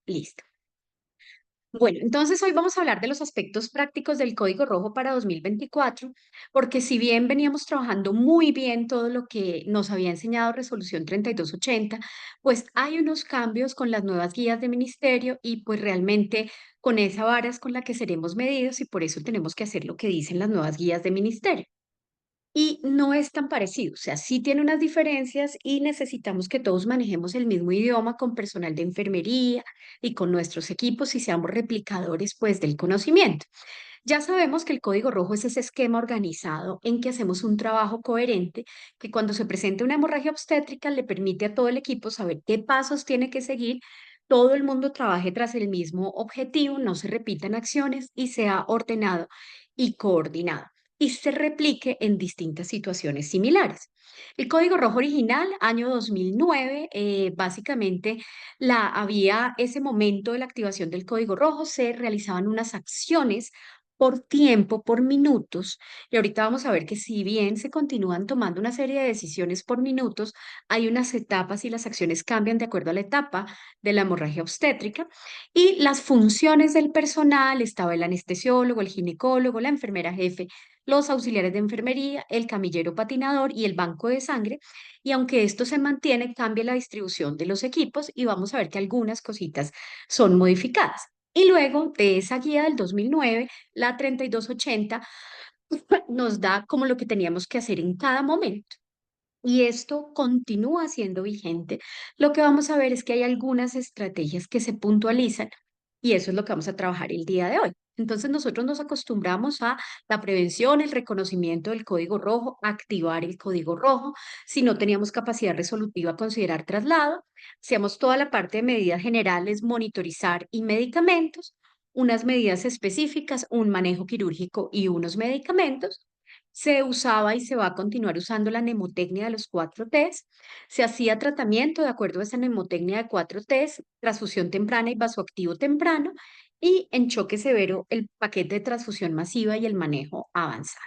Listo. Bueno, entonces hoy vamos a hablar de los aspectos prácticos del Código Rojo para 2024, porque si bien veníamos trabajando muy bien todo lo que nos había enseñado Resolución 3280, pues hay unos cambios con las nuevas guías de ministerio y pues realmente con esa vara es con la que seremos medidos y por eso tenemos que hacer lo que dicen las nuevas guías de ministerio. Y no es tan parecido, o sea, sí tiene unas diferencias y necesitamos que todos manejemos el mismo idioma con personal de enfermería y con nuestros equipos y seamos replicadores, pues, del conocimiento. Ya sabemos que el código rojo es ese esquema organizado en que hacemos un trabajo coherente que cuando se presenta una hemorragia obstétrica le permite a todo el equipo saber qué pasos tiene que seguir, todo el mundo trabaje tras el mismo objetivo, no se repitan acciones y sea ordenado y coordinado y se replique en distintas situaciones similares. El código rojo original, año 2009, básicamente había ese momento de la activación del código rojo, se realizaban unas acciones por tiempo, por minutos, y ahorita vamos a ver que si bien se continúan tomando una serie de decisiones por minutos, hay unas etapas y las acciones cambian de acuerdo a la etapa de la hemorragia obstétrica y las funciones del personal, estaba el anestesiólogo, el ginecólogo, la enfermera jefe, los auxiliares de enfermería, el camillero patinador y el banco de sangre, y aunque esto se mantiene, cambia la distribución de los equipos y vamos a ver que algunas cositas son modificadas. Y luego de esa guía del 2009, la 3280 nos da como lo que teníamos que hacer en cada momento. Y esto continúa siendo vigente. Lo que vamos a ver es que hay algunas estrategias que se puntualizan y eso es lo que vamos a trabajar el día de hoy. Entonces nosotros nos acostumbramos a la prevención, el reconocimiento del código rojo, activar el código rojo. Si no teníamos capacidad resolutiva, considerar traslado. Hacíamos toda la parte de medidas generales, monitorizar y medicamentos, unas medidas específicas, un manejo quirúrgico y unos medicamentos. Se usaba y se va a continuar usando la mnemotecnia de los 4Ts. Se hacía tratamiento de acuerdo a esa mnemotecnia de 4Ts, transfusión temprana y vasoactivo temprano, y en choque severo el paquete de transfusión masiva y el manejo avanzado.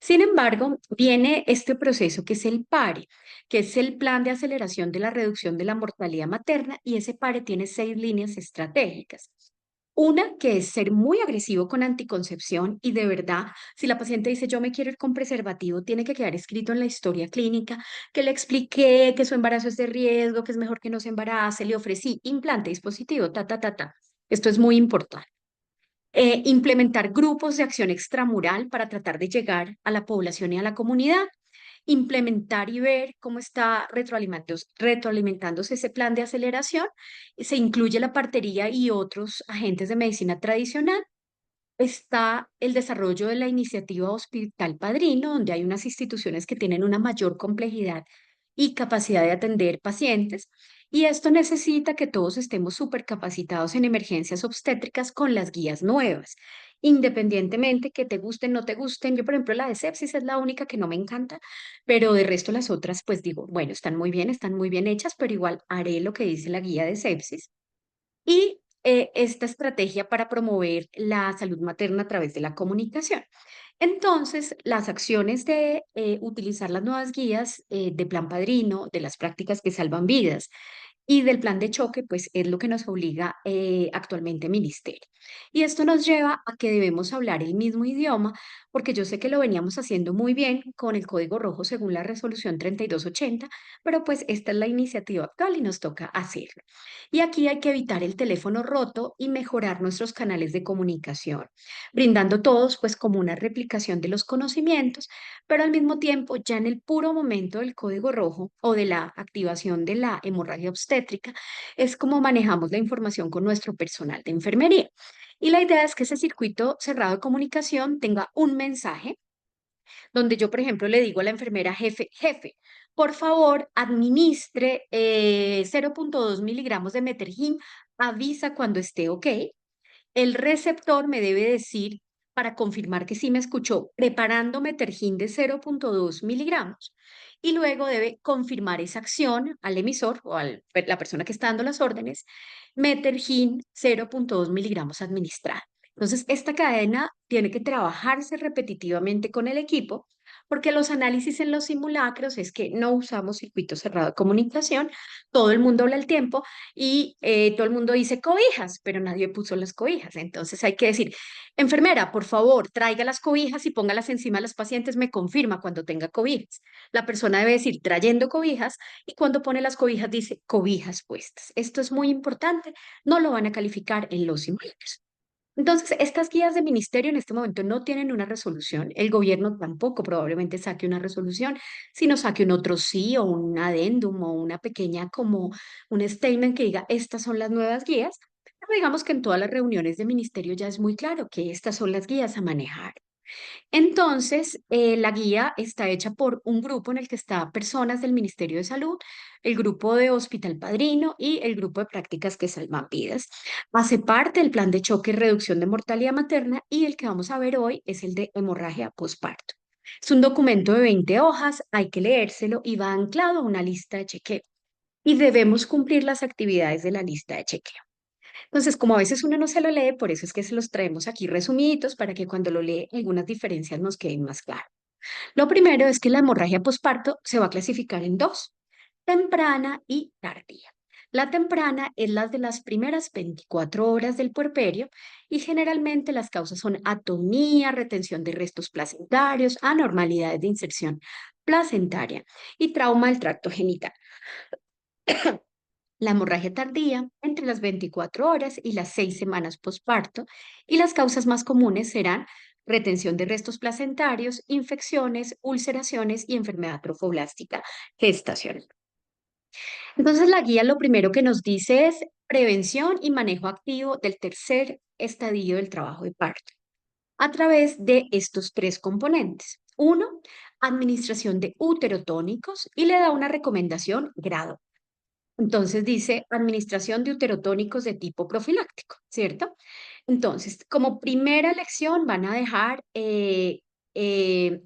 Sin embargo, viene este proceso que es el PARE, que es el Plan de Aceleración de la Reducción de la Mortalidad Materna, y ese PARE tiene 6 líneas estratégicas. Una que es ser muy agresivo con anticoncepción y de verdad, si la paciente dice yo me quiero ir con preservativo, tiene que quedar escrito en la historia clínica que le expliqué que su embarazo es de riesgo, que es mejor que no se embarace, le ofrecí implante, dispositivo, ta, ta, ta, ta. Esto es muy importante. Implementar grupos de acción extramural para tratar de llegar a la población y a la comunidad, implementar y ver cómo está retroalimentándose ese plan de aceleración. Se incluye la partería y otros agentes de medicina tradicional. Está el desarrollo de la iniciativa Hospital Padrino, donde hay unas instituciones que tienen una mayor complejidad y capacidad de atender pacientes. Y esto necesita que todos estemos súper capacitados en emergencias obstétricas con las guías nuevas, independientemente que te gusten, no te gusten. Yo, por ejemplo, la de sepsis es la única que no me encanta, pero de resto las otras, pues digo, bueno, están muy bien hechas, pero igual haré lo que dice la guía de sepsis y esta estrategia para promover la salud materna a través de la comunicación. Entonces, las acciones de utilizar las nuevas guías de Plan Padrino, de las prácticas que salvan vidas y del plan de choque, pues es lo que nos obliga actualmente el ministerio. Y esto nos lleva a que debemos hablar el mismo idioma, porque yo sé que lo veníamos haciendo muy bien con el código rojo según la resolución 3280, pero pues esta es la iniciativa actual y nos toca hacerlo. Y aquí hay que evitar el teléfono roto y mejorar nuestros canales de comunicación, brindando todos pues como una replicación de los conocimientos, pero al mismo tiempo ya en el puro momento del código rojo o de la activación de la hemorragia obstétrica es como manejamos la información con nuestro personal de enfermería. Y la idea es que ese circuito cerrado de comunicación tenga un mensaje donde yo, por ejemplo, le digo a la enfermera jefe, por favor, administre 0,2 miligramos de metergin, avisa cuando esté ok. El receptor me debe decir, para confirmar que sí me escuchó, preparando metergin de 0,2 miligramos. Y luego debe confirmar esa acción al emisor o a la persona que está dando las órdenes, metergin 0,2 miligramos administrado. Entonces, esta cadena tiene que trabajarse repetitivamente con el equipo porque los análisis en los simulacros es que no usamos circuito cerrado de comunicación, todo el mundo habla al tiempo y todo el mundo dice cobijas, pero nadie puso las cobijas. Entonces hay que decir, enfermera, por favor, traiga las cobijas y póngalas encima de los pacientes, me confirma cuando tenga cobijas. La persona debe decir trayendo cobijas y cuando pone las cobijas dice cobijas puestas. Esto es muy importante, no lo van a calificar en los simulacros. Entonces, estas guías de ministerio en este momento no tienen una resolución. El gobierno tampoco probablemente saque una resolución, sino saque un otro sí o un adendum o una pequeña como un statement que diga, estas son las nuevas guías. Pero digamos que en todas las reuniones de ministerio ya es muy claro que estas son las guías a manejar. Entonces, la guía está hecha por un grupo en el que está personas del Ministerio de Salud, el grupo de Hospital Padrino y el grupo de prácticas que salvan vidas. Hace parte del plan de choque y reducción de mortalidad materna y el que vamos a ver hoy es el de hemorragia postparto. Es un documento de 20 hojas, hay que leérselo y va anclado a una lista de chequeo. Y debemos cumplir las actividades de la lista de chequeo. Entonces, como a veces uno no se lo lee, por eso es que se los traemos aquí resumidos para que cuando lo lee algunas diferencias nos queden más claras. Lo primero es que la hemorragia posparto se va a clasificar en dos, temprana y tardía. La temprana es la de las primeras 24 horas del puerperio y generalmente las causas son atonía, retención de restos placentarios, anormalidades de inserción placentaria y trauma del tracto genital. La hemorragia tardía entre las 24 horas y las 6 semanas posparto y las causas más comunes serán retención de restos placentarios, infecciones, ulceraciones y enfermedad trofoblástica gestacional. Entonces la guía lo primero que nos dice es prevención y manejo activo del tercer estadio del trabajo de parto a través de estos tres componentes. Uno, administración de uterotónicos y le da una recomendación grado. Entonces dice administración de uterotónicos de tipo profiláctico, ¿cierto? Entonces, como primera lección van a dejar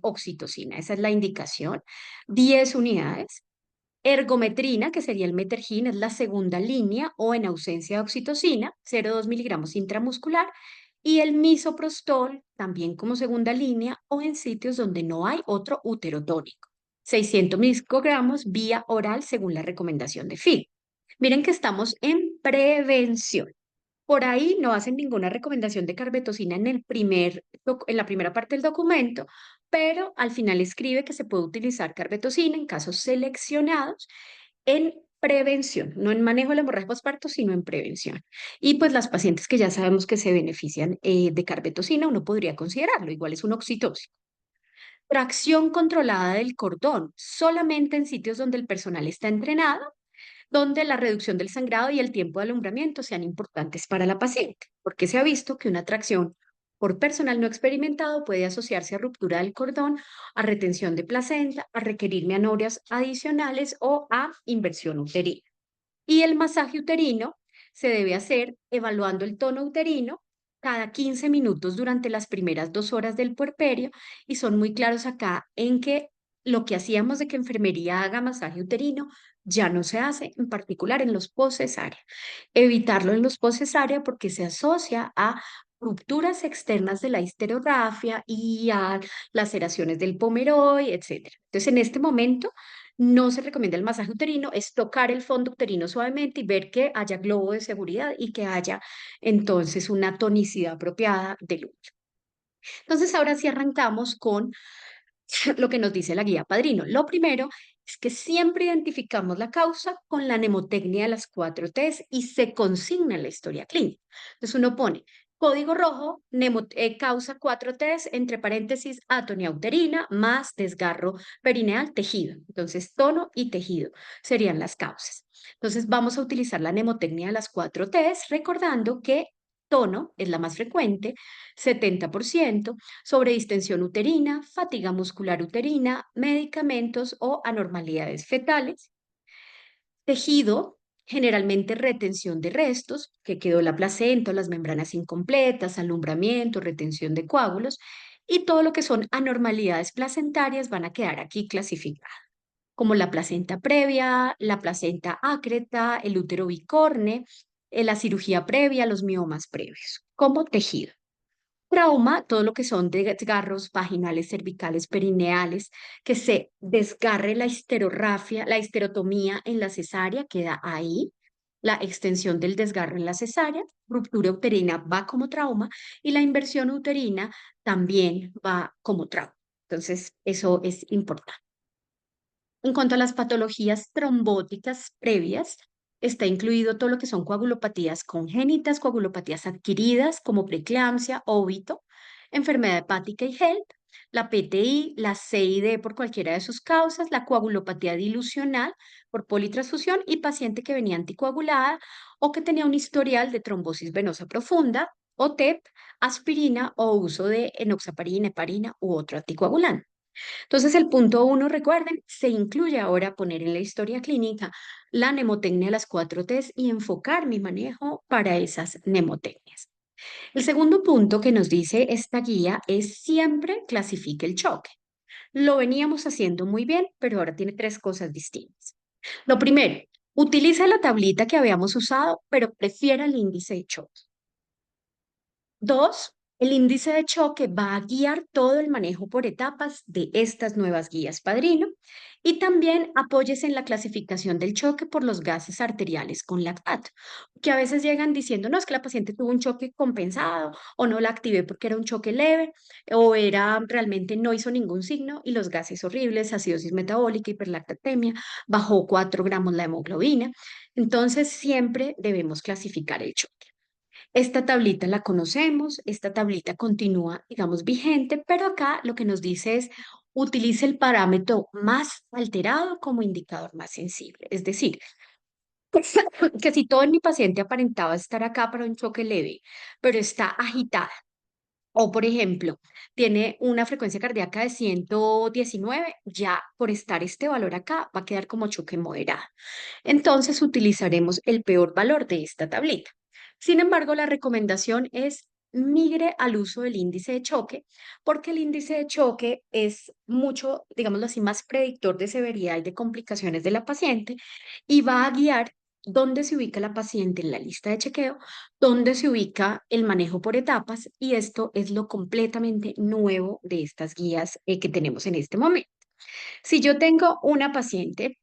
oxitocina, esa es la indicación, 10 unidades. Ergometrina, que sería el metergin, es la segunda línea o en ausencia de oxitocina, 0,2 miligramos intramuscular. Y el misoprostol, también como segunda línea o en sitios donde no hay otro uterotónico. 600 microgramos vía oral según la recomendación de FIG. Miren que estamos en prevención. Por ahí no hacen ninguna recomendación de carbetocina en en la primera parte del documento, pero al final escribe que se puede utilizar carbetocina en casos seleccionados en prevención, no en manejo de la hemorragia postparto, sino en prevención. Y pues las pacientes que ya sabemos que se benefician de carbetocina, uno podría considerarlo, igual es un oxitocin. Tracción controlada del cordón, solamente en sitios donde el personal está entrenado, donde la reducción del sangrado y el tiempo de alumbramiento sean importantes para la paciente, porque se ha visto que una tracción por personal no experimentado puede asociarse a ruptura del cordón, a retención de placenta, a requerir manobras adicionales o a inversión uterina. Y el masaje uterino se debe hacer evaluando el tono uterino cada 15 minutos durante las primeras 2 horas del puerperio y son muy claros acá en que lo que hacíamos de que enfermería haga masaje uterino ya no se hace, en particular en los postcesárea. Evitarlo en los postcesárea porque se asocia a rupturas externas de la histerografia y a laceraciones del pomeroy, etcétera. Entonces, en este momento no se recomienda el masaje uterino, es tocar el fondo uterino suavemente y ver que haya globo de seguridad y que haya entonces una tonicidad apropiada del útero. Entonces, ahora sí arrancamos con lo que nos dice la guía Padrino. Lo primero es que siempre identificamos la causa con la mnemotecnia de las 4 Ts y se consigna en la historia clínica. Entonces uno pone código rojo, causa 4 Ts, entre paréntesis, atonía uterina más desgarro perineal tejido. Entonces tono y tejido serían las causas. Entonces vamos a utilizar la mnemotecnia de las 4 Ts, recordando que tono es la más frecuente, 70%, sobre distensión uterina, fatiga muscular uterina, medicamentos o anormalidades fetales. Tejido, generalmente retención de restos, que quedó la placenta o las membranas incompletas, alumbramiento, retención de coágulos, y todo lo que son anormalidades placentarias van a quedar aquí clasificadas, como la placenta previa, la placenta ácreta, el útero bicorne, la cirugía previa, los miomas previos, como tejido. trauma, todo lo que son desgarros vaginales, cervicales, perineales, que se desgarre la histerorrafia, la histerotomía en la cesárea, queda ahí. La extensión del desgarro en la cesárea, ruptura uterina va como trauma y la inversión uterina también va como trauma. Entonces, eso es importante. En cuanto a las patologías trombóticas previas, está incluido todo lo que son coagulopatías congénitas, coagulopatías adquiridas como preeclampsia, óbito, enfermedad hepática y HELP, la PTI, la CID por cualquiera de sus causas, la coagulopatía dilucional por politransfusión y paciente que venía anticoagulada o que tenía un historial de trombosis venosa profunda o TEP, aspirina o uso de enoxaparina, heparina u otro anticoagulante. Entonces, el punto uno, recuerden, se incluye ahora poner en la historia clínica la mnemotecnia de las 4 Ts y enfocar mi manejo para esas mnemotecnias. El segundo punto que nos dice esta guía es siempre clasifique el choque. Lo veníamos haciendo muy bien, pero ahora tiene 3 cosas distintas. Lo primero, utilice la tablita que habíamos usado, pero prefiera el índice de choque. 2, el índice de choque va a guiar todo el manejo por etapas de estas nuevas guías Padrino y también apóyese en la clasificación del choque por los gases arteriales con lactato, que a veces llegan diciendo, no, es que la paciente tuvo un choque compensado o no la activé porque era un choque leve o era realmente no hizo ningún signo y los gases horribles, acidosis metabólica, hiperlactatemia, bajó 4 gramos la hemoglobina. Entonces siempre debemos clasificar el choque. Esta tablita la conocemos, esta tablita continúa, digamos, vigente, pero acá lo que nos dice es utilice el parámetro más alterado como indicador más sensible. Es decir, que si todo en mi paciente aparentaba estar acá para un choque leve, pero está agitada, o por ejemplo, tiene una frecuencia cardíaca de 119, ya por estar este valor acá va a quedar como choque moderado. Entonces utilizaremos el peor valor de esta tablita. Sin embargo, la recomendación es migre al uso del índice de choque, porque el índice de choque es mucho, digámoslo así, más predictor de severidad y de complicaciones de la paciente y va a guiar dónde se ubica la paciente en la lista de chequeo, dónde se ubica el manejo por etapas y esto es lo completamente nuevo de estas guías que tenemos en este momento. Si yo tengo una paciente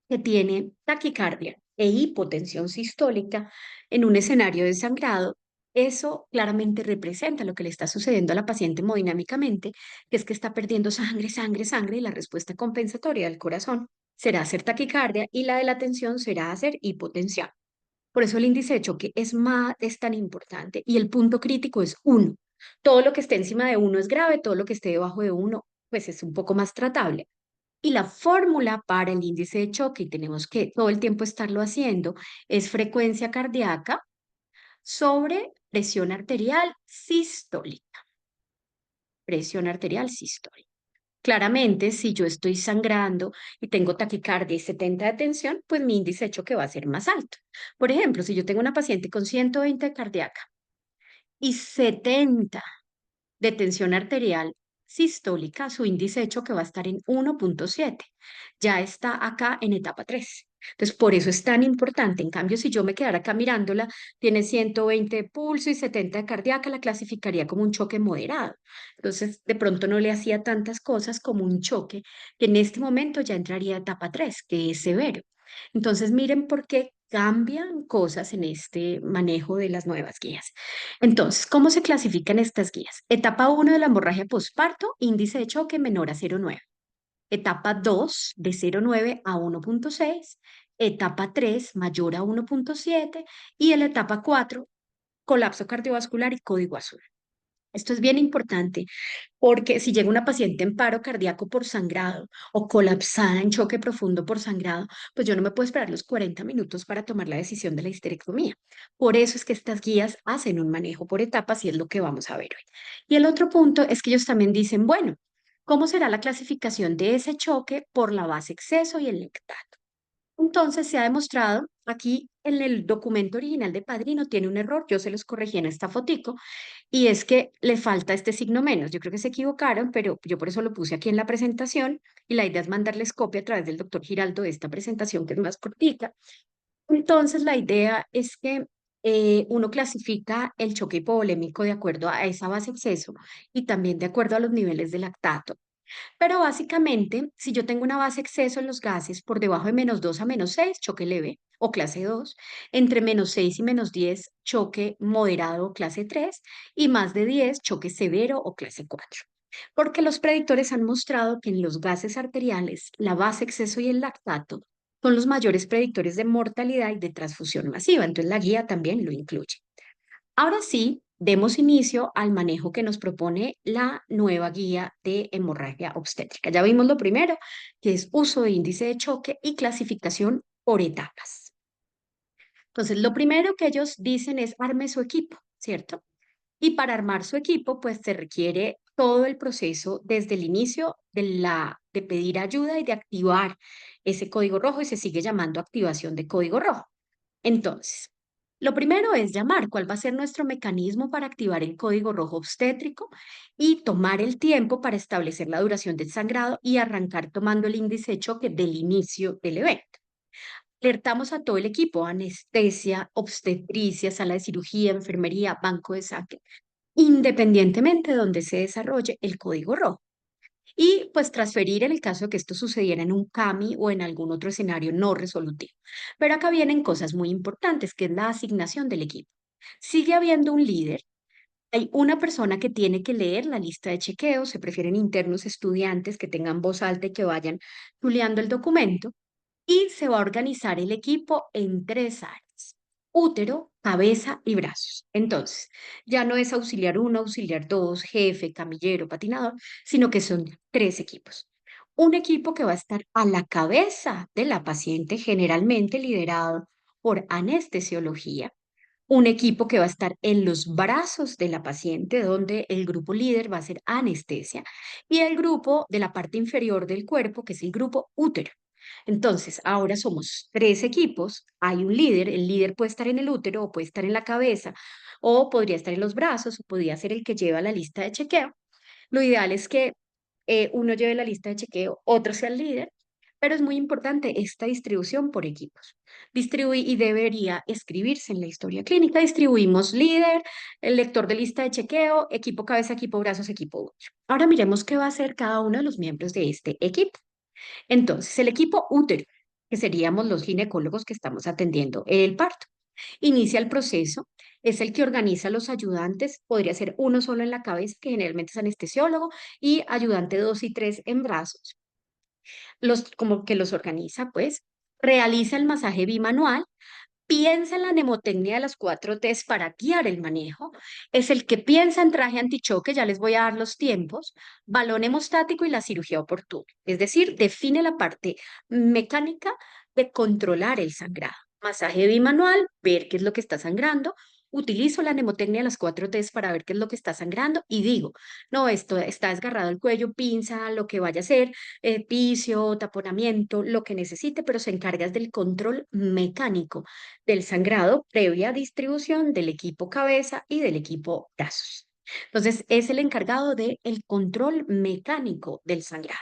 que tiene taquicardia e hipotensión sistólica en un escenario de sangrado, eso claramente representa lo que le está sucediendo a la paciente hemodinámicamente, que es que está perdiendo sangre, sangre, sangre, y la respuesta compensatoria del corazón será hacer taquicardia y la de la tensión será hacer hipotensión. Por eso el índice de choque es tan importante y el punto crítico es 1. Todo lo que esté encima de 1 es grave, todo lo que esté debajo de 1 pues es un poco más tratable. Y la fórmula para el índice de choque, y tenemos que todo el tiempo estarlo haciendo, es frecuencia cardíaca sobre presión arterial sistólica. Presión arterial sistólica. Claramente, si yo estoy sangrando y tengo taquicardia y 70 de tensión, pues mi índice de choque va a ser más alto. Por ejemplo, si yo tengo una paciente con 120 de cardíaca y 70 de tensión arterial sistólica, su índice de choque va a estar en 1.7. Ya está acá en etapa 3. Entonces, por eso es tan importante. En cambio, si yo me quedara acá mirándola, tiene 120 de pulso y 70 de cardíaca, la clasificaría como un choque moderado. Entonces, de pronto no le hacía tantas cosas como un choque, que en este momento ya entraría a etapa 3, que es severo. Entonces, miren por qué cambian cosas en este manejo de las nuevas guías. Entonces, ¿cómo se clasifican estas guías? Etapa 1 de la hemorragia postparto, índice de choque menor a 0,9. Etapa 2 de 0,9 a 1.6. Etapa 3 mayor a 1.7. Y en la etapa 4, colapso cardiovascular y código azul. Esto es bien importante porque si llega una paciente en paro cardíaco por sangrado o colapsada en choque profundo por sangrado, pues yo no me puedo esperar los 40 minutos para tomar la decisión de la histerectomía. Por eso es que estas guías hacen un manejo por etapas y es lo que vamos a ver hoy. Y el otro punto es que ellos también dicen, bueno, ¿cómo será la clasificación de ese choque por la base exceso y el lactato? Entonces se ha demostrado, aquí en el documento original de Padrino tiene un error, yo se los corregí en esta fotico, y es que le falta este signo menos. Yo creo que se equivocaron, pero yo por eso lo puse aquí en la presentación y la idea es mandarles copia a través del doctor Giraldo de esta presentación que es más cortita. Entonces la idea es que uno clasifica el choque hipovolémico de acuerdo a esa base exceso y también de acuerdo a los niveles de lactato. Pero básicamente, si yo tengo una base exceso en los gases por debajo de -2 a -6, choque leve o clase 2, entre -6 y -10, choque moderado o clase 3, y más de 10, choque severo o clase 4. Porque los predictores han mostrado que en los gases arteriales, la base exceso y el lactato son los mayores predictores de mortalidad y de transfusión masiva. Entonces la guía también lo incluye. Ahora sí, demos inicio al manejo que nos propone la nueva guía de hemorragia obstétrica. Ya vimos lo primero, que es uso de índice de choque y clasificación por etapas. Entonces, lo primero que ellos dicen es arme su equipo, ¿cierto? Y para armar su equipo, pues se requiere todo el proceso desde el inicio de pedir ayuda y de activar ese código rojo y se sigue llamando activación de código rojo. Entonces, lo primero es llamar cuál va a ser nuestro mecanismo para activar el código rojo obstétrico y tomar el tiempo para establecer la duración del sangrado y arrancar tomando el índice de choque del inicio del evento. Alertamos a todo el equipo, anestesia, obstetricia, sala de cirugía, enfermería, banco de saque, independientemente de donde se desarrolle el código rojo. Y pues transferir en el caso de que esto sucediera en un CAMI o en algún otro escenario no resolutivo. Pero acá vienen cosas muy importantes, que es la asignación del equipo. Sigue habiendo un líder. Hay una persona que tiene que leer la lista de chequeo, se prefieren internos estudiantes que tengan voz alta y que vayan chuleando el documento, y se va a organizar el equipo en tres áreas: útero, cabeza y brazos. Entonces, ya no es auxiliar uno, auxiliar 2, jefe, camillero, patinador, sino que son tres equipos. Un equipo que va a estar a la cabeza de la paciente, generalmente liderado por anestesiología. Un equipo que va a estar en los brazos de la paciente, donde el grupo líder va a ser anestesia, y el grupo de la parte inferior del cuerpo, que es el grupo útero. Entonces, ahora somos tres equipos, hay un líder, el líder puede estar en el útero o puede estar en la cabeza, o podría estar en los brazos, o podría ser el que lleva la lista de chequeo. Lo ideal es que uno lleve la lista de chequeo, otro sea el líder, pero es muy importante esta distribución por equipos. Y debería escribirse en la historia clínica. Distribuimos líder, el lector de lista de chequeo, equipo cabeza, equipo brazos, equipo útero. Ahora miremos qué va a hacer cada uno de los miembros de este equipo. Entonces, el equipo útero, que seríamos los ginecólogos que estamos atendiendo el parto, inicia el proceso, es el que organiza a los ayudantes, podría ser uno solo en la cabeza, que generalmente es anestesiólogo, y ayudante 2 y 3 en brazos, como que los organiza, pues, realiza el masaje bimanual, piensa en la mnemotecnia de las 4 T's para guiar el manejo, es el que piensa en traje antichoque, ya les voy a dar los tiempos, balón hemostático y la cirugía oportuna. Es decir, define la parte mecánica de controlar el sangrado. Masaje bimanual, ver qué es lo que está sangrando. Utilizo la mnemotecnia de las 4 T's para ver qué es lo que está sangrando y digo, no, esto está desgarrado el cuello, pinza, lo que vaya a ser, piso, taponamiento, lo que necesite, pero se encarga del control mecánico del sangrado previa distribución del equipo cabeza y del equipo brazos. Entonces, es el encargado del control mecánico del sangrado.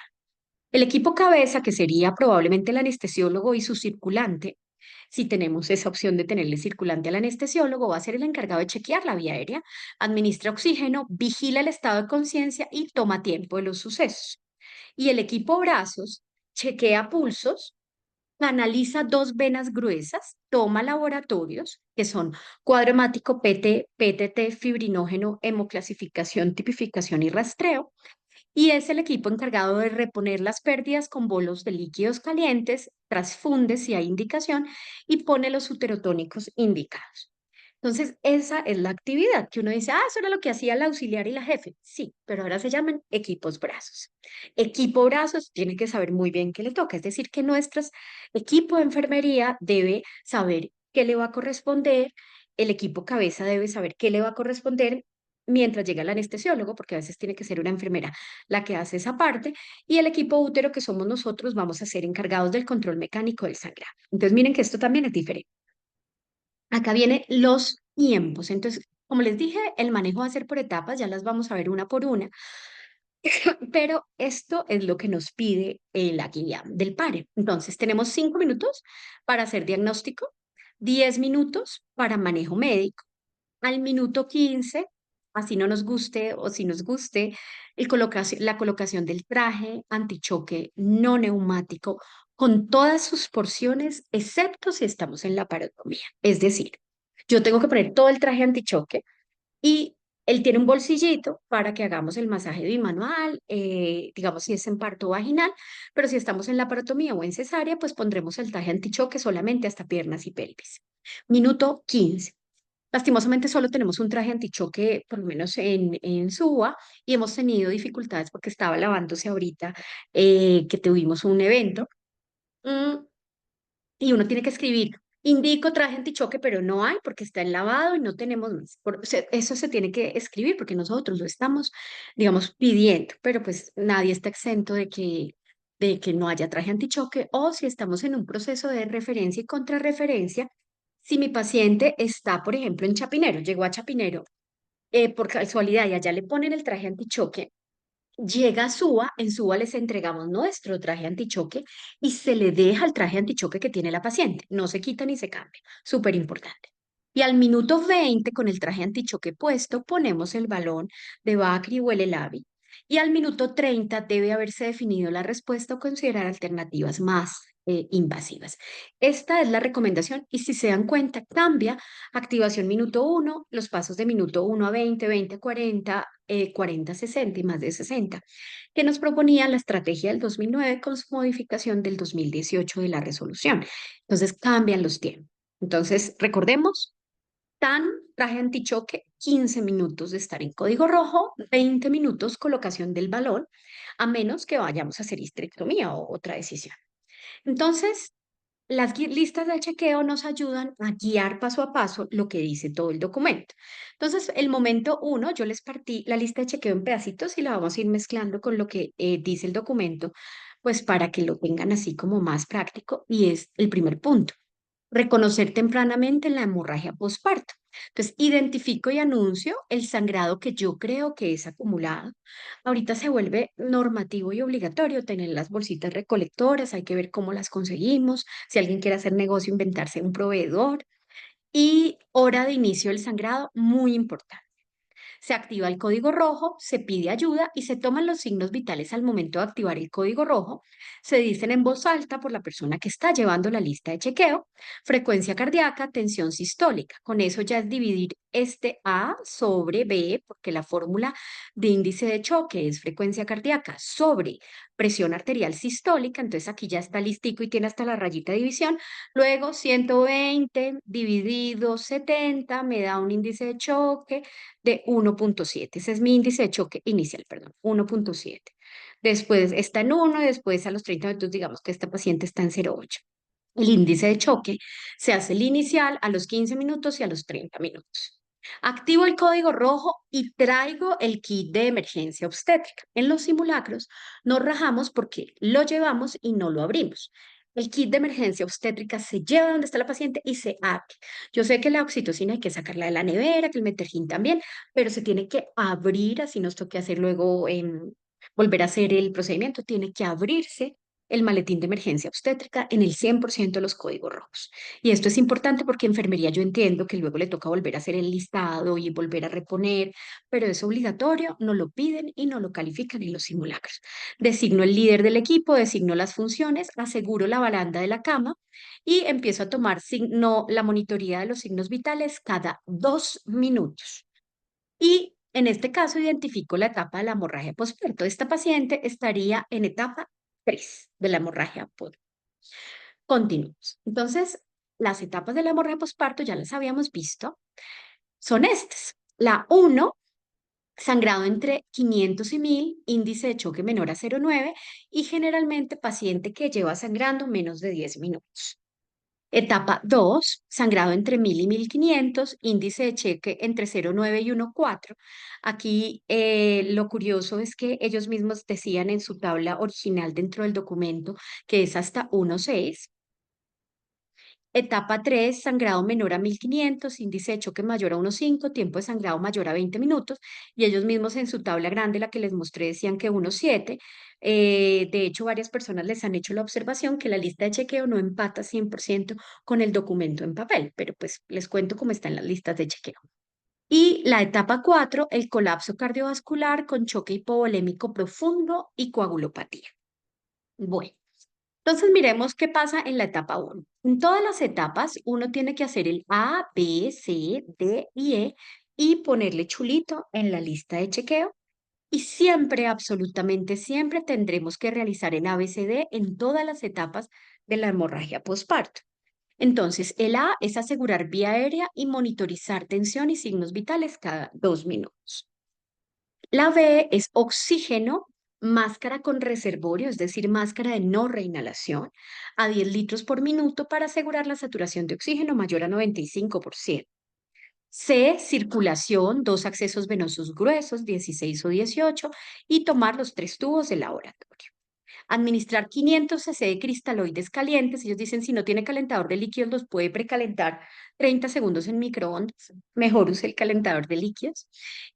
El equipo cabeza, que sería probablemente el anestesiólogo y su circulante, si tenemos esa opción de tenerle circulante al anestesiólogo, va a ser el encargado de chequear la vía aérea, administra oxígeno, vigila el estado de conciencia y toma tiempo de los sucesos. Y el equipo brazos chequea pulsos, analiza dos venas gruesas, toma laboratorios, que son cuadro hemático, PT, PTT, fibrinógeno, hemoclasificación, tipificación y rastreo, y es el equipo encargado de reponer las pérdidas con bolos de líquidos calientes, transfunde si hay indicación y pone los uterotónicos indicados. Entonces, esa es la actividad que uno dice, ah, eso era lo que hacía la auxiliar y la jefe. Sí, pero ahora se llaman equipos brazos. Equipo brazos tiene que saber muy bien qué le toca, es decir, que nuestro equipo de enfermería debe saber qué le va a corresponder, el equipo cabeza debe saber qué le va a corresponder mientras llega el anestesiólogo, porque a veces tiene que ser una enfermera la que hace esa parte, y el equipo útero, que somos nosotros, vamos a ser encargados del control mecánico del sangrado. Entonces, miren que esto también es diferente. Acá vienen los tiempos. Entonces, como les dije, el manejo va a ser por etapas, ya las vamos a ver una por una, pero esto es lo que nos pide la guía del PARE. Entonces, tenemos 5 minutos para hacer diagnóstico, 10 minutos para manejo médico. Al minuto 15, así no nos guste o si nos guste, la colocación del traje antichoque no neumático con todas sus porciones, excepto si estamos en la parotomía. Es decir, yo tengo que poner todo el traje antichoque y él tiene un bolsillito para que hagamos el masaje bimanual, digamos si es en parto vaginal, pero si estamos en la parotomía o en cesárea, pues pondremos el traje antichoque solamente hasta piernas y pelvis. Minuto 15. Lastimosamente solo tenemos un traje antichoque, por lo menos en Suba, y hemos tenido dificultades porque estaba lavándose ahorita que tuvimos un evento. Mm, y uno tiene que escribir, indico traje antichoque, pero no hay porque está en lavado y no tenemos más. Eso se tiene que escribir porque nosotros lo estamos, digamos, pidiendo, pero pues nadie está exento de que no haya traje antichoque o si estamos en un proceso de referencia y contrarreferencia, si mi paciente está, por ejemplo, en Chapinero, llegó a Chapinero por casualidad y allá le ponen el traje antichoque. Llega a Suba, en Suba les entregamos nuestro traje antichoque y se le deja el traje antichoque que tiene la paciente. No se quita ni se cambia. Súper importante. Y al minuto 20, con el traje antichoque puesto, ponemos el balón de Bacri o el Elavi. Y al minuto 30 debe haberse definido la respuesta o considerar alternativas más invasivas. Esta es la recomendación y si se dan cuenta, cambia activación minuto 1, los pasos de minuto 1 a 20, 20 a 40, 40 a 60 y más de 60, que nos proponía la estrategia del 2009 con su modificación del 2018 de la resolución. Entonces cambian los tiempos. Entonces, recordemos, TAN, traje antichoque, 15 minutos de estar en código rojo, 20 minutos colocación del balón, a menos que vayamos a hacer histerectomía o otra decisión. Entonces, las listas de chequeo nos ayudan a guiar paso a paso lo que dice todo el documento. Entonces, el momento uno, yo les partí la lista de chequeo en pedacitos y la vamos a ir mezclando con lo que dice el documento, pues para que lo tengan así como más práctico. Y es el primer punto. Reconocer tempranamente la hemorragia postparto. Entonces, identifico y anuncio el sangrado que yo creo que es acumulado. Ahorita se vuelve normativo y obligatorio tener las bolsitas recolectoras, hay que ver cómo las conseguimos, si alguien quiere hacer negocio, inventarse un proveedor. Y hora de inicio del sangrado, muy importante. Se activa el código rojo, se pide ayuda y se toman los signos vitales al momento de activar el código rojo. Se dicen en voz alta por la persona que está llevando la lista de chequeo. Frecuencia cardíaca, tensión sistólica. Con eso ya es dividir este A sobre B, porque la fórmula de índice de choque es frecuencia cardíaca sobre presión arterial sistólica. Entonces aquí ya está listico y tiene hasta la rayita de división. Luego 120 dividido 70 me da un índice de choque de 1.7. Ese es mi índice de choque inicial, perdón, 1.7. Después está en 1 y después a los 30 minutos digamos que esta paciente está en 0.8. El índice de choque se hace el inicial a los 15 minutos y a los 30 minutos. Activo el código rojo y traigo el kit de emergencia obstétrica. En los simulacros nos rajamos porque lo llevamos y no lo abrimos. El kit de emergencia obstétrica se lleva donde está la paciente y se abre. Yo sé que la oxitocina hay que sacarla de la nevera, que el Metergin también, pero se tiene que abrir, así nos toque hacer luego, volver a hacer el procedimiento, tiene que abrirse el maletín de emergencia obstétrica en el 100% de los códigos rojos. Y esto es importante porque enfermería yo entiendo que luego le toca volver a hacer el listado y volver a reponer, pero es obligatorio, no lo piden y no lo califican en los simulacros. Designo el líder del equipo, designo las funciones, aseguro la baranda de la cama y empiezo a tomar la monitoría de los signos vitales cada 2 minutos. Y en este caso identifico la etapa de la hemorragia postparto. Esta paciente estaría en etapa 3 de la hemorragia postparto. Continuamos. Entonces, las etapas de la hemorragia postparto ya las habíamos visto. Son estas. La uno, sangrado entre 500 y 1000, índice de choque menor a 0,9 y generalmente paciente que lleva sangrando menos de 10 minutos. Etapa 2, sangrado entre 1000 y 1500, índice de cheque entre 0,9 y 1,4. Aquí lo curioso es que ellos mismos decían en su tabla original dentro del documento que es hasta 1,6. Etapa 3, sangrado menor a 1500, índice de choque mayor a 1,5, tiempo de sangrado mayor a 20 minutos. Y ellos mismos en su tabla grande, la que les mostré, decían que 1,7. De hecho, varias personas les han hecho la observación que la lista de chequeo no empata 100% con el documento en papel, pero pues les cuento cómo están las listas de chequeo. Y la etapa 4, el colapso cardiovascular con choque hipovolémico profundo y coagulopatía. Bueno. Entonces, miremos qué pasa en la etapa 1. En todas las etapas, uno tiene que hacer el A, B, C, D y E y ponerle chulito en la lista de chequeo. Y siempre, absolutamente siempre, tendremos que realizar el ABCD en todas las etapas de la hemorragia postparto. Entonces, el A es asegurar vía aérea y monitorizar tensión y signos vitales cada 2 minutos. La B es oxígeno, máscara con reservorio, es decir, máscara de no reinhalación, a 10 litros por minuto para asegurar la saturación de oxígeno mayor a 95%. C, circulación, 2 accesos venosos gruesos, 16 o 18, y tomar los 3 tubos de laboratorio. Administrar 500 cc de cristaloides calientes. Ellos dicen si no tiene calentador de líquidos, los puede precalentar 30 segundos en microondas. Mejor use el calentador de líquidos.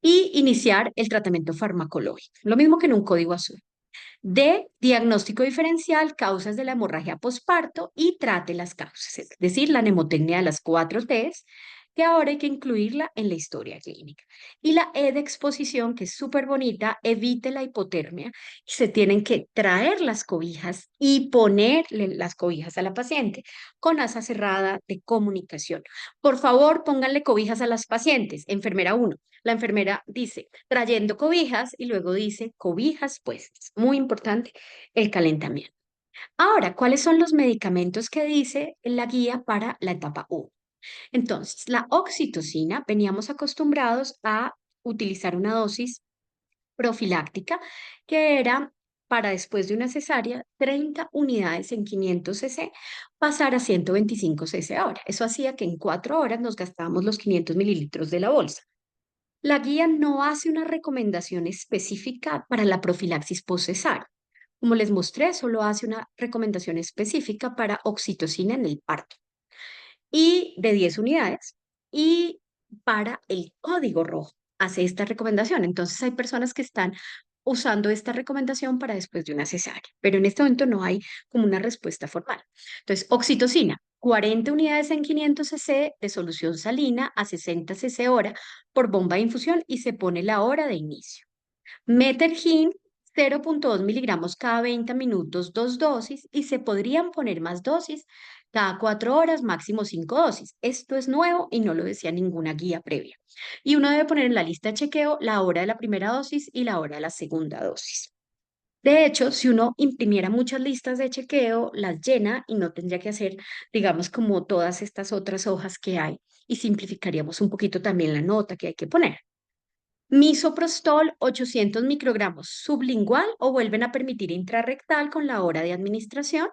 Y iniciar el tratamiento farmacológico. Lo mismo que en un código azul. D, diagnóstico diferencial, causas de la hemorragia posparto y trate las causas, es decir, la mnemotecnia de las 4 Ts, que ahora hay que incluirla en la historia clínica. Y la E de exposición, que es súper bonita, evite la hipotermia. Se tienen que traer las cobijas y ponerle las cobijas a la paciente con asa cerrada de comunicación. Por favor, pónganle cobijas a las pacientes. Enfermera 1. La enfermera dice, trayendo cobijas y luego dice, cobijas puestas. Muy importante el calentamiento. Ahora, ¿cuáles son los medicamentos que dice la guía para la etapa 1? Entonces, la oxitocina, veníamos acostumbrados a utilizar una dosis profiláctica que era para después de una cesárea, 30 unidades en 500 cc, pasar a 125 cc ahora. Eso hacía que en 4 horas nos gastábamos los 500 mililitros de la bolsa. La guía no hace una recomendación específica para la profilaxis postcesárea. Como les mostré, solo hace una recomendación específica para oxitocina en el parto y de 10 unidades y para el código rojo hace esta recomendación. Entonces hay personas que están usando esta recomendación para después de una cesárea, pero en este momento no hay como una respuesta formal. Entonces, oxitocina, 40 unidades en 500 cc de solución salina a 60 cc hora por bomba de infusión y se pone la hora de inicio. Metergin, 0,2 miligramos cada 20 minutos, 2 dosis, y se podrían poner más dosis cada 4 horas, máximo 5 dosis. Esto es nuevo y no lo decía ninguna guía previa. Y uno debe poner en la lista de chequeo la hora de la primera dosis y la hora de la segunda dosis. De hecho, si uno imprimiera muchas listas de chequeo, las llena y no tendría que hacer, digamos, como todas estas otras hojas que hay, y simplificaríamos un poquito también la nota que hay que poner. Misoprostol, 800 microgramos sublingual o vuelven a permitir intrarrectal con la hora de administración.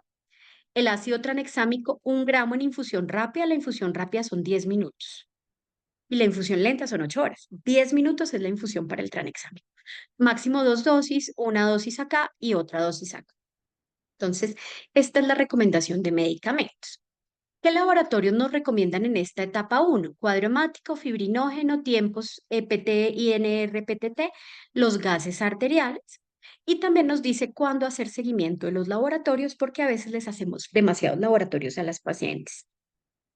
El ácido tranexámico, 1 gramo en infusión rápida. La infusión rápida son 10 minutos y la infusión lenta son 8 horas. 10 minutos es la infusión para el tranexámico. Máximo 2 dosis, una dosis acá y otra dosis acá. Entonces, esta es la recomendación de medicamentos. ¿Qué laboratorios nos recomiendan en esta etapa 1? Cuadro hemático, fibrinógeno, tiempos EPT, INR, PTT, los gases arteriales. Y también nos dice cuándo hacer seguimiento de los laboratorios porque a veces les hacemos demasiados laboratorios a las pacientes.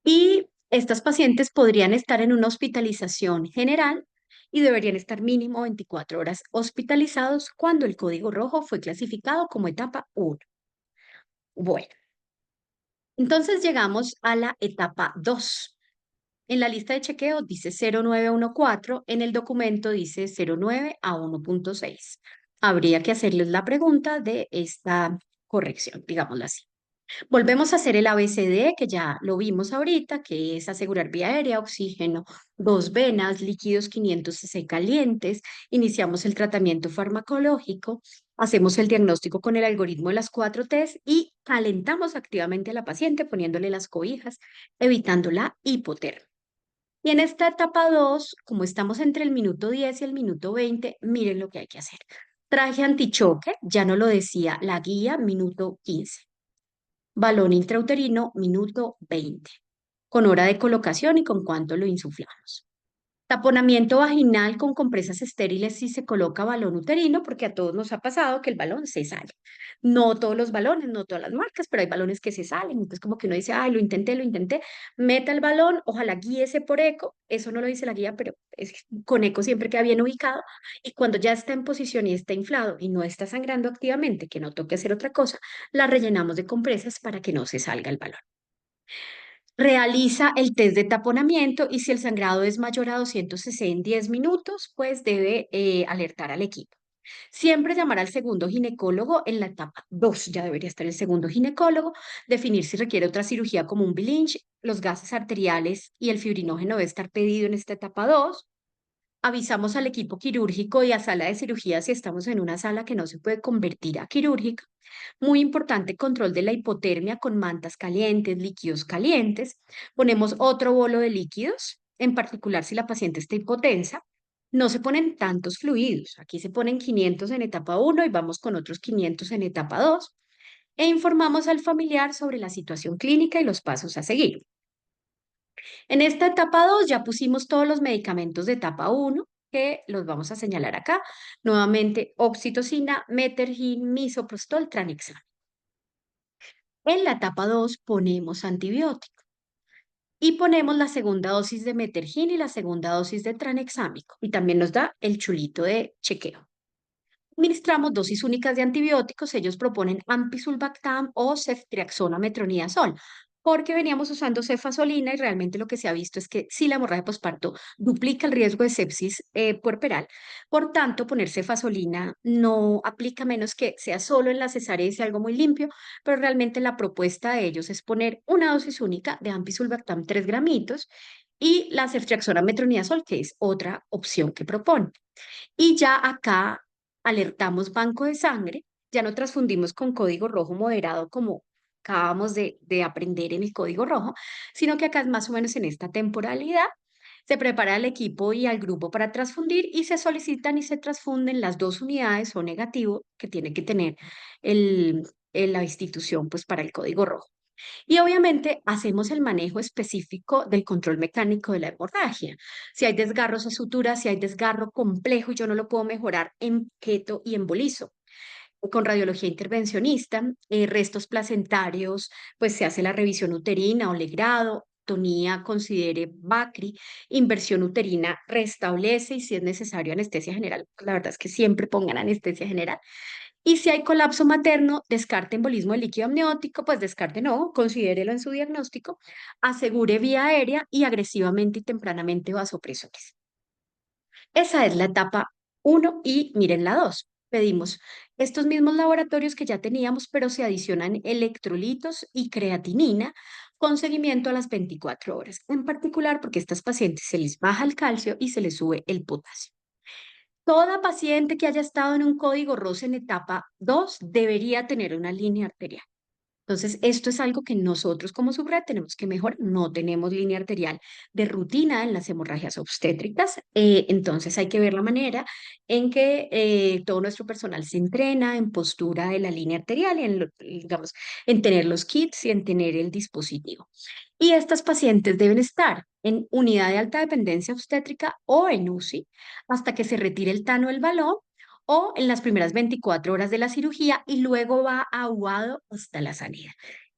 Y estas pacientes podrían estar en una hospitalización general y deberían estar mínimo 24 horas hospitalizados cuando el código rojo fue clasificado como etapa 1. Bueno. Entonces llegamos a la etapa 2. En la lista de chequeo dice 0914, en el documento dice 09 a 1,6. Habría que hacerles la pregunta de esta corrección, digámoslo así. Volvemos a hacer el ABCD, que ya lo vimos ahorita, que es asegurar vía aérea, oxígeno, 2 venas, líquidos 500 cc calientes. Iniciamos el tratamiento farmacológico, hacemos el diagnóstico con el algoritmo de las 4 Ts y calentamos activamente a la paciente poniéndole las cobijas, evitando la hipotermia. Y en esta etapa 2, como estamos entre el minuto 10 y el minuto 20, miren lo que hay que hacer. Traje antichoque, ya no lo decía la guía, minuto 15. Balón intrauterino, minuto 20. con hora de colocación y con cuánto lo insuflamos. Taponamiento vaginal con compresas estériles si se coloca balón uterino, porque a todos nos ha pasado que el balón se sale. No todos los balones, no todas las marcas, pero hay balones que se salen. Entonces, como que uno dice, ay, lo intenté, meta el balón, ojalá guíese por eco. Eso no lo dice la guía, pero con eco siempre queda bien ubicado. Y cuando ya está en posición y está inflado y no está sangrando activamente, que no toque hacer otra cosa, la rellenamos de compresas para que no se salga el balón. Realiza el test de taponamiento y si el sangrado es mayor a 200 cc en 10 minutos, pues debe alertar al equipo. Siempre llamar al segundo ginecólogo en la etapa 2, ya debería estar el segundo ginecólogo, definir si requiere otra cirugía como un Bilinch, los gases arteriales y el fibrinógeno debe estar pedido en esta etapa 2. Avisamos al equipo quirúrgico y a sala de cirugía si estamos en una sala que no se puede convertir a quirúrgica. Muy importante control de la hipotermia con mantas calientes, líquidos calientes. Ponemos otro bolo de líquidos, en particular si la paciente está hipotensa. No se ponen tantos fluidos. Aquí se ponen 500 en etapa 1 y vamos con otros 500 en etapa 2. E informamos al familiar sobre la situación clínica y los pasos a seguir. En esta etapa 2 ya pusimos todos los medicamentos de etapa 1 que los vamos a señalar acá. Nuevamente, oxitocina, metergin, misoprostol, tranexam. En la etapa 2 ponemos antibiótico y ponemos la segunda dosis de metergin y la segunda dosis de tranexámico y también nos da el chulito de chequeo. Administramos dosis únicas de antibióticos, ellos proponen ampisulbactam o ceftriaxona metronidazol, porque veníamos usando cefazolina y realmente lo que se ha visto es que si la hemorragia posparto duplica el riesgo de sepsis puerperal, por tanto poner cefazolina no aplica menos que sea solo en la cesárea y sea algo muy limpio, pero realmente la propuesta de ellos es poner una dosis única de ampisulbactam 3 gramitos y la ceftriaxona metronidazol, que es otra opción que propone. Y ya acá alertamos banco de sangre, ya no transfundimos con código rojo moderado como acabamos de aprender en el código rojo, sino que acá es más o menos en esta temporalidad. Se prepara el equipo y al grupo para transfundir y se solicitan y se transfunden las 2 unidades o negativo que tiene que tener el, la institución pues para el código rojo. Y obviamente hacemos el manejo específico del control mecánico de la hemorragia. Si hay desgarros o suturas, si hay desgarro complejo y yo no lo puedo mejorar en keto y embolizo. Con radiología intervencionista, restos placentarios, pues se hace la revisión uterina o legrado, tonía, considere Bacri, inversión uterina restablece y si es necesario anestesia general. La verdad es que siempre pongan anestesia general. Y si hay colapso materno, descarte embolismo del líquido amniótico, pues descarte no, considérelo en su diagnóstico, asegure vía aérea y agresivamente y tempranamente vasopresores. Esa es la etapa 1 y miren la 2. Pedimos estos mismos laboratorios que ya teníamos, pero se adicionan electrolitos y creatinina con seguimiento a las 24 horas, en particular porque a estas pacientes se les baja el calcio y se les sube el potasio. Toda paciente que haya estado en un código rosa en etapa 2 debería tener una línea arterial. Entonces, esto es algo que nosotros como subred tenemos que mejorar. No tenemos línea arterial de rutina en las hemorragias obstétricas. Entonces, hay que ver la manera en que todo nuestro personal se entrena en postura de la línea arterial y en, digamos, en tener los kits y en tener el dispositivo. Y estas pacientes deben estar en unidad de alta dependencia obstétrica o en UCI hasta que se retire el TAN o el balón o en las primeras 24 horas de la cirugía y luego va aguado hasta la salida.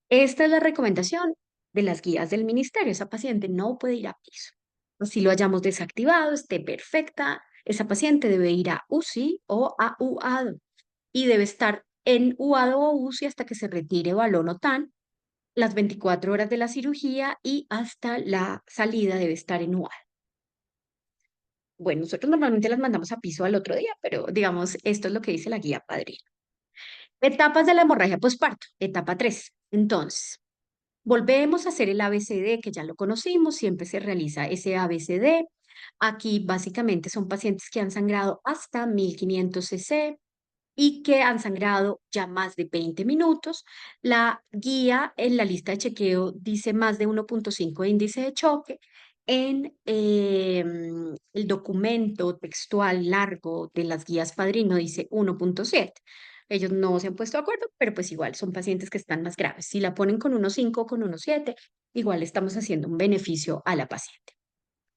Esta es la recomendación de las guías del ministerio. Esa paciente no puede ir a piso. Si lo hayamos desactivado, esté perfecta, esa paciente debe ir a UCI o a UADO y debe estar en UADO o UCI hasta que se retire balón o TAN las 24 horas de la cirugía y hasta la salida debe estar en UADO. Bueno, nosotros normalmente las mandamos a piso al otro día, pero digamos, esto es lo que dice la guía padrino. Etapas de la hemorragia posparto, etapa 3. Entonces, volvemos a hacer el ABCD, que ya lo conocimos, siempre se realiza ese ABCD. Aquí básicamente son pacientes que han sangrado hasta 1500 cc y que han sangrado ya más de 20 minutos. La guía en la lista de chequeo dice más de 1.5 de índice de choque. En el documento textual largo de las guías padrino dice 1.7. Ellos no se han puesto de acuerdo, pero pues igual son pacientes que están más graves. Si la ponen con 1,5 o con 1,7, igual estamos haciendo un beneficio a la paciente.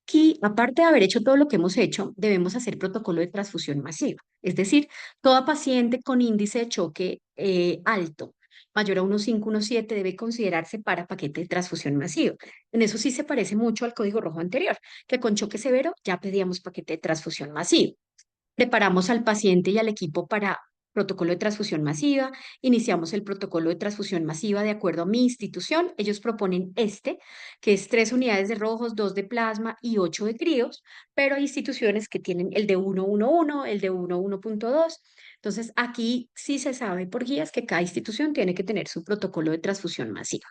Aquí, aparte de haber hecho todo lo que hemos hecho, debemos hacer protocolo de transfusión masiva. Es decir, toda paciente con índice de choque alto, mayor a 1,5, 1,7, debe considerarse para paquete de transfusión masiva. En eso sí se parece mucho al código rojo anterior, que con choque severo ya pedíamos paquete de transfusión masiva. Preparamos al paciente y al equipo para protocolo de transfusión masiva, iniciamos el protocolo de transfusión masiva de acuerdo a mi institución. Ellos proponen este, que es 3 unidades de rojos, 2 de plasma y 8 de críos, pero hay instituciones que tienen el de 1,11, el de 1,1,2. Entonces, aquí sí se sabe por guías que cada institución tiene que tener su protocolo de transfusión masiva.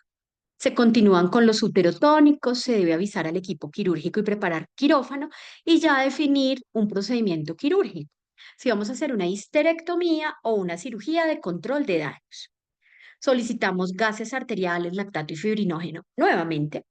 Se continúan con los uterotónicos, se debe avisar al equipo quirúrgico y preparar quirófano y ya definir un procedimiento quirúrgico. Si vamos a hacer una histerectomía o una cirugía de control de daños. Solicitamos gases arteriales, lactato y fibrinógeno. Nuevamente,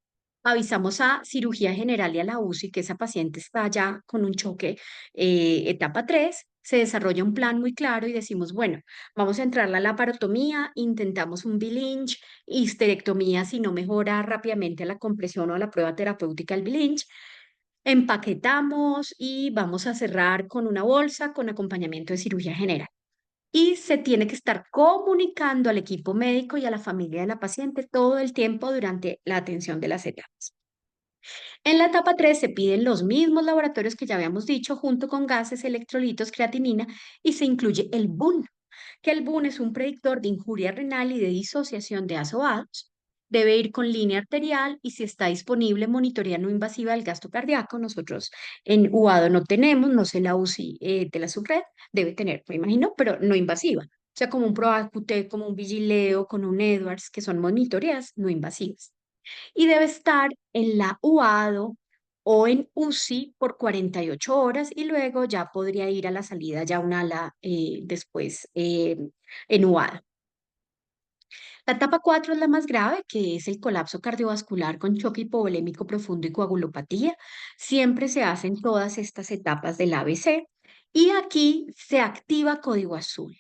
avisamos a cirugía general y a la UCI que esa paciente está ya con un choque etapa 3. Se desarrolla un plan muy claro y decimos, bueno, vamos a entrar a la laparotomía, intentamos un bilinch, histerectomía si no mejora rápidamente a la compresión o a la prueba terapéutica el bilinch. Empaquetamos y vamos a cerrar con una bolsa con acompañamiento de cirugía general y se tiene que estar comunicando al equipo médico y a la familia de la paciente todo el tiempo durante la atención de las etapas. En la etapa 3 se piden los mismos laboratorios que ya habíamos dicho, junto con gases, electrolitos, creatinina, y se incluye el BUN, que el BUN es un predictor de injuria renal y de disociación de azoados. Debe ir con línea arterial y si está disponible monitoría no invasiva del gasto cardíaco. Nosotros en UADO no tenemos, no sé la UCI de la subred, debe tener, me imagino, pero no invasiva. O sea, como un ProACUT, como un Vigileo, con un Edwards, que son monitoreas no invasivas y debe estar en la UADO o en UCI por 48 horas y luego ya podría ir a la salida ya un ala después en UADO. La etapa 4 es la más grave, que es el colapso cardiovascular con choque hipovolémico profundo y coagulopatía. Siempre se hacen todas estas etapas del ABC y aquí se activa código azul.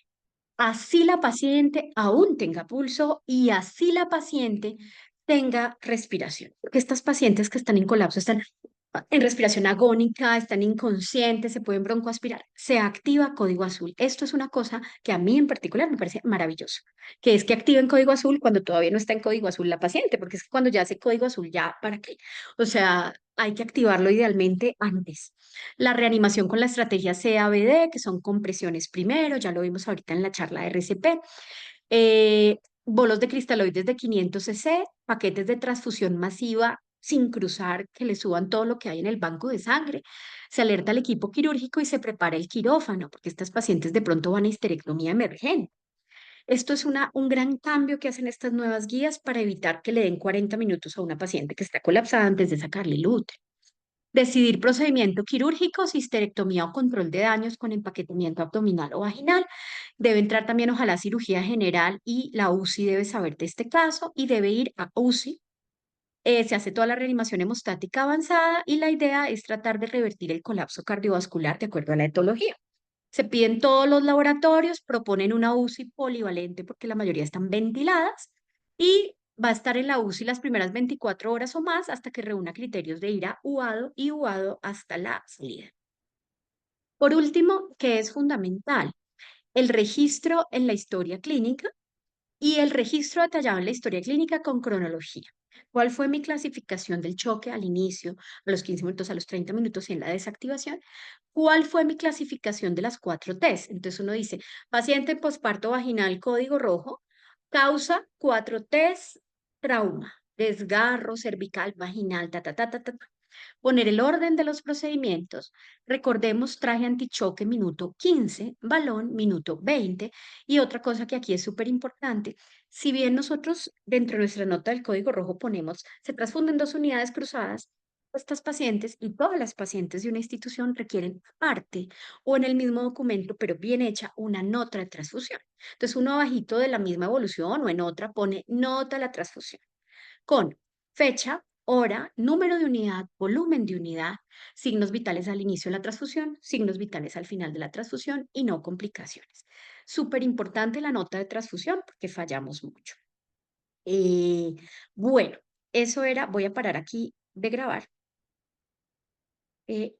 Así la paciente aún tenga pulso y así la paciente tenga respiración. Porque estas pacientes que están en colapso están en respiración agónica, están inconscientes, se pueden broncoaspirar. Se activa código azul. Esto es una cosa que a mí en particular me parece maravilloso, que es que activen código azul cuando todavía no está en código azul la paciente, porque es que cuando ya hace código azul, ya, ¿para qué? O sea, hay que activarlo idealmente antes. La reanimación con la estrategia CABD, que son compresiones primero, ya lo vimos ahorita en la charla de RCP. Bolos de cristaloides de 500 cc, paquetes de transfusión masiva sin cruzar, que le suban todo lo que hay en el banco de sangre. Se alerta al equipo quirúrgico y se prepara el quirófano, porque estas pacientes de pronto van a histerectomía emergente. Esto es un gran cambio que hacen estas nuevas guías para evitar que le den 40 minutos a una paciente que está colapsada antes de sacarle el útero. Decidir procedimiento quirúrgico, histerectomía o control de daños con empaquetamiento abdominal o vaginal. Debe entrar también, ojalá, cirugía general y la UCI debe saber de este caso y debe ir a UCI. Se hace toda la reanimación hemostática avanzada y la idea es tratar de revertir el colapso cardiovascular de acuerdo a la etología. Se piden todos los laboratorios, proponen una UCI polivalente porque la mayoría están ventiladas y va a estar en la UCI las primeras 24 horas o más hasta que reúna criterios de ir a UADO y UADO hasta la salida. Por último, que es fundamental, el registro en la historia clínica y el registro detallado en la historia clínica con cronología. ¿Cuál fue mi clasificación del choque al inicio, a los 15 minutos, a los 30 minutos y en la desactivación? ¿Cuál fue mi clasificación de las 4 Ts? Entonces uno dice, paciente posparto vaginal código rojo, causa 4 Ts, trauma, desgarro cervical, vaginal, ta, ta, ta, ta, ta. Poner el orden de los procedimientos. Recordemos, traje antichoque minuto 15, balón minuto 20. Y otra cosa que aquí es súper importante, si bien nosotros dentro de nuestra nota del código rojo ponemos, se transfunden 2 unidades cruzadas, estas pacientes y todas las pacientes de una institución requieren aparte o en el mismo documento, pero bien hecha, una nota de transfusión. Entonces, uno abajito de la misma evolución o en otra pone nota de la transfusión con fecha, hora, número de unidad, volumen de unidad, signos vitales al inicio de la transfusión, signos vitales al final de la transfusión y no complicaciones. Súper importante la nota de transfusión porque fallamos mucho. Eh, bueno, eso era, voy a parar aquí de grabar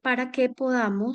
para que podamos